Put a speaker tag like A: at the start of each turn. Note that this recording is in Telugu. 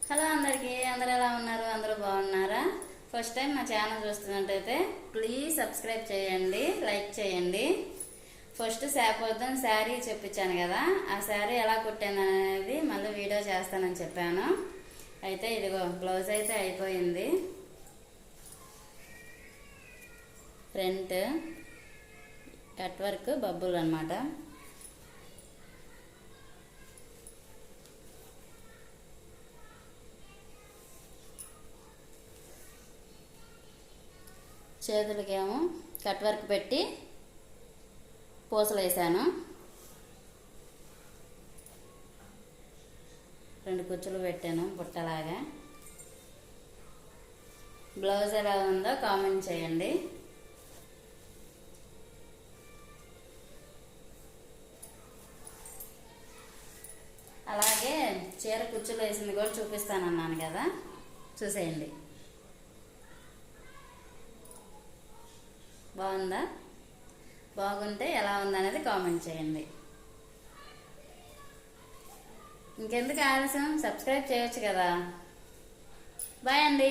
A: హలో అందరికీ, అందరు ఎలా ఉన్నారు? అందరూ బాగున్నారా? ఫస్ట్ టైం నా ఛానల్ చూస్తున్నట్టయితే ప్లీజ్ సబ్స్క్రైబ్ చేయండి, లైక్ చేయండి. ఫస్ట్ శాపోద్దాం శారీ చూపించాను కదా, ఆ శారీ ఎలా కుట్టాను అనేది మళ్ళీ వీడియో చేస్తానని చెప్పాను. అయితే ఇదిగో బ్లౌజ్ అయితే అయిపోయింది. ఫ్రంట్ కట్ వర్క్ బబ్బులు అన్నమాట. చేతులకేమో కట్ వర్క్ పెట్టి పూసలు వేసాను. 2 కుచ్చులు పెట్టాను బుట్టలాగా. బ్లౌజ్ ఎలా ఉందో కామెంట్ చేయండి. అలాగే చీర కుచ్చులు వేసింది కూడా చూపిస్తానన్నాను కదా, చూసేయండి. బాగుందా? బాగుంటే ఎలా ఉందనేది కామెంట్ చేయండి. ఇంకెందుకు ఆలస్యం, సబ్స్క్రైబ్ చేయొచ్చు కదా. బాయ్ అండి.